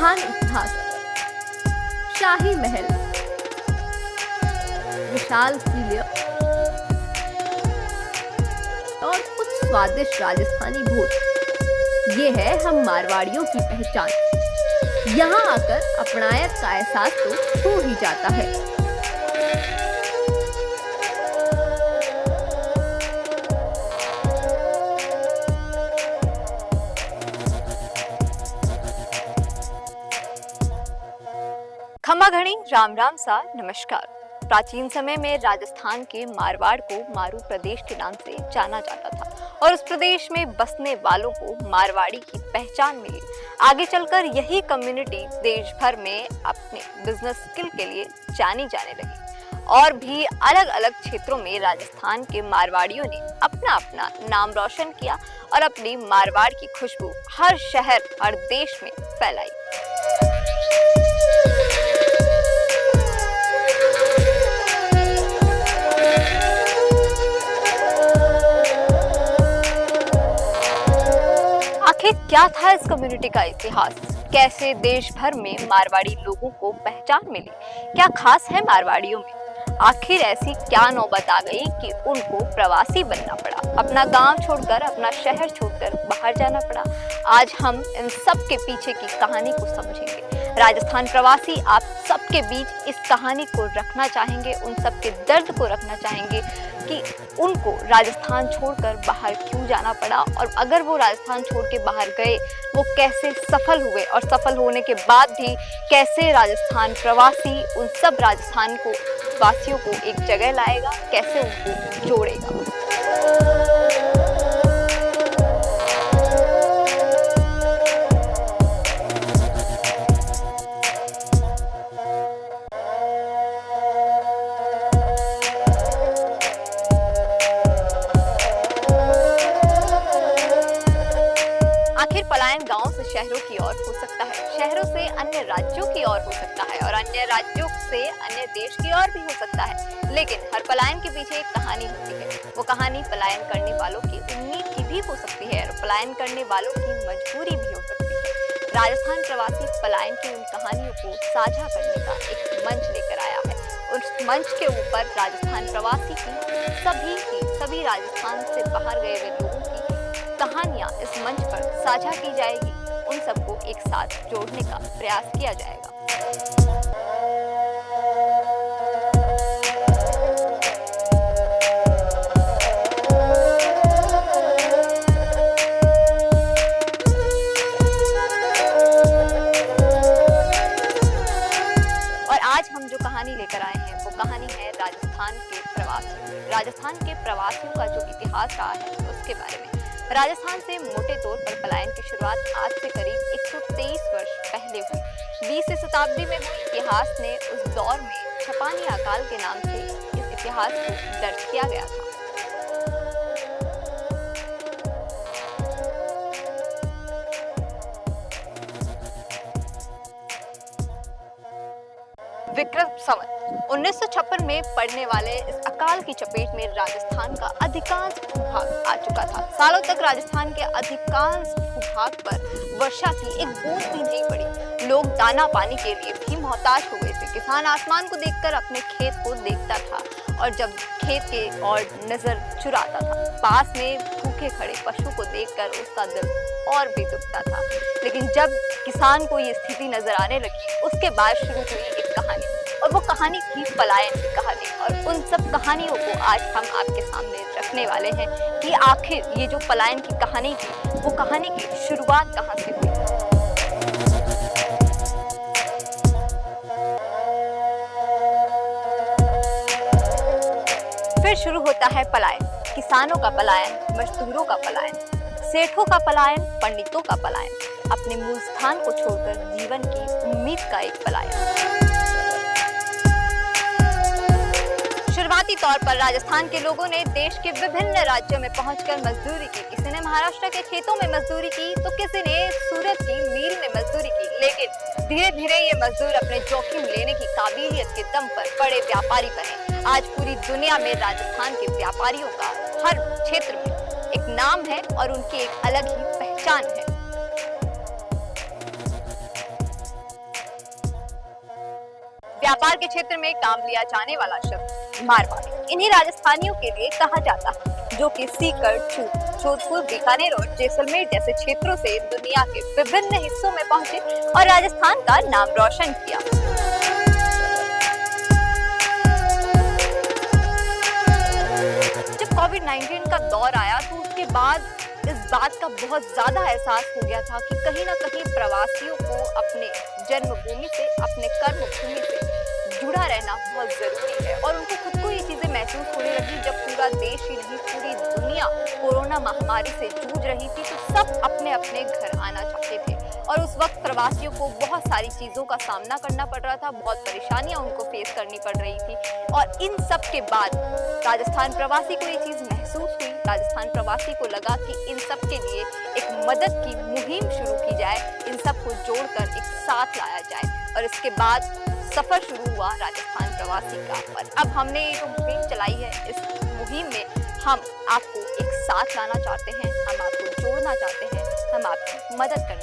महान इतिहास, शाही महल, विशाल किले और कुछ स्वादिष्ट राजस्थानी भोजन, ये है हम मारवाड़ियों की पहचान। यहाँ आकर अपनायत का एहसास तो हो ही जाता है। खम्मा घड़ी राम राम सा नमस्कार। प्राचीन समय में राजस्थान के मारवाड़ को मारू प्रदेश के नाम से जाना जाता था और उस प्रदेश में बसने वालों को मारवाड़ी की पहचान मिली। आगे चलकर यही कम्युनिटी देश भर में अपने बिजनेस स्किल के लिए जानी जाने लगी और भी अलग अलग क्षेत्रों में राजस्थान के मारवाड़ियों ने अपना अपना नाम रोशन किया और अपनी मारवाड़ की खुशबू हर शहर हर देश में फैलाई। आखिर क्या था इस कम्युनिटी का इतिहास? कैसे देश भर में मारवाड़ी लोगों को पहचान मिली? क्या खास है मारवाड़ियों में? आखिर ऐसी क्या नौबत आ गई कि उनको प्रवासी बनना पड़ा, अपना गांव छोड़कर, अपना शहर छोड़कर बाहर जाना पड़ा? आज हम इन सब के पीछे की कहानी को समझेंगे। राजस्थान प्रवासी आप सबके बीच इस कहानी को रखना चाहेंगे, उन सब के दर्द को रखना चाहेंगे कि उनको राजस्थान छोड़कर बाहर क्यों जाना पड़ा और अगर वो राजस्थान छोड़ के बाहर गए वो कैसे सफल हुए और सफल होने के बाद भी कैसे राजस्थान प्रवासी उन सब राजस्थान को वासियों को एक जगह लाएगा, कैसे उनको जोड़ेगा। आखिर पलायन गांव से शहरों की ओर हो सकता है, शहरों से अन्य राज्यों की ओर हो सकता है और अन्य राज्यों से अन्य देश की ओर भी हो सकता है, लेकिन हर पलायन के पीछे एक कहानी होती है। वो कहानी पलायन करने वालों की उम्मीद की भी हो सकती है और पलायन करने वालों की मजबूरी भी हो सकती है। राजस्थान प्रवासी पलायन की उन कहानियों को साझा करने का एक मंच लेकर आया है। उस मंच के ऊपर राजस्थान प्रवासी की सभी राजस्थान से बाहर गए हुए लोगों की कहानियां इस मंच पर साझा की जाएगी, उन सबको एक साथ जोड़ने का प्रयास किया जाएगा। और आज हम जो कहानी लेकर आए हैं वो कहानी है राजस्थान के प्रवासियों। राजस्थान के प्रवासियों का जो इतिहास रहा है उसके बारे में। राजस्थान से मोटे तौर पर पलायन की शुरुआत आज से करीब 123 वर्ष पहले हुई। 20वीं शताब्दी में हुए इतिहास ने उस दौर में छपानी अकाल के नाम से इस इतिहास को दर्ज किया गया था। विक्रम संवत 1956 में पड़ने वाले इस अकाल की चपेट में राजस्थान का अधिकांश भूभाग आ चुका था। सालों तक राजस्थान के अधिकांश भूभाग पर वर्षा की एक बूंद भी नहीं पड़ी। लोग दाना पानी के लिए भी मोहताज हो गए थे। किसान आसमान को देखकर अपने खेत को देखता था और जब खेत के और नजर चुराता था, पास में भूखे खड़े पशु को देखकर उसका दिल और भी दुखता था। लेकिन जब किसान को ये स्थिति नजर आने लगी, उसके बाद शुरू हुई एक कहानी और वो कहानी थी पलायन की कहानी। और उन सब कहानियों को आज हम आपके सामने रखने वाले हैं कि आखिर ये जो पलायन की कहानी थी वो कहानी की शुरुआत कहाँ से हुई। फिर शुरू होता है पलायन, किसानों का पलायन, मजदूरों का पलायन, सेठों का पलायन, पंडितों का पलायन, अपने मूल स्थान को छोड़कर जीवन की उम्मीद का एक पलायन। शुरुआती तौर पर राजस्थान के लोगों ने देश के विभिन्न राज्यों में पहुंचकर मजदूरी की। किसी ने महाराष्ट्र के खेतों में मजदूरी की तो किसी ने सूरत की मील में मजदूरी की। लेकिन धीरे धीरे ये मजदूर अपने जोखिम लेने की काबिलियत के दम पर बड़े व्यापारी बने। आज पूरी दुनिया में राजस्थान के व्यापारियों का हर क्षेत्र में एक नाम है और उनकी एक अलग ही पहचान है। व्यापार के क्षेत्र में काम लिया जाने वाला शब्द मारवाड़ी इन्हीं राजस्थानियों के लिए कहा जाता है, जो कि सीकर, चूरू, जोधपुर, बीकानेर और जैसलमेर जैसे क्षेत्रों से दुनिया के विभिन्न हिस्सों में पहुंचे और राजस्थान का नाम रोशन किया। जब कोविड-19 का दौर आया तो उसके बाद इस बात का बहुत ज्यादा एहसास हो गया था कि कहीं ना कहीं प्रवासियों को अपने जन्मभूमि से, अपने कर्मभूमि से जुड़ा रहना बहुत जरूरी है और उनको खुद को ये चीजें महसूस होने लगी। जब पूरा देश ही नहीं, पूरी दुनिया कोरोना महामारी से जूझ रही थी तो सब अपने अपने घर आना चाहते थे और उस वक्त प्रवासियों को बहुत सारी चीजों का सामना करना पड़ रहा था, बहुत परेशानियां उनको फेस करनी पड़ रही थी। और इन सब के बाद राजस्थान प्रवासी को ये चीज महसूस हुई। राजस्थान प्रवासी को लगा कि इन सब के लिए एक मदद की मुहिम शुरू की जाए, इन सब को जोड़कर एक साथ लाया जाए और इसके बाद सफर शुरू हुआ राजस्थान प्रवासी का। और अब हमने ये जो मुहिम चलाई है, इस मुहिम में हम आपको एक साथ लाना चाहते हैं, हम आपको जोड़ना चाहते हैं, हम आपकी मदद करना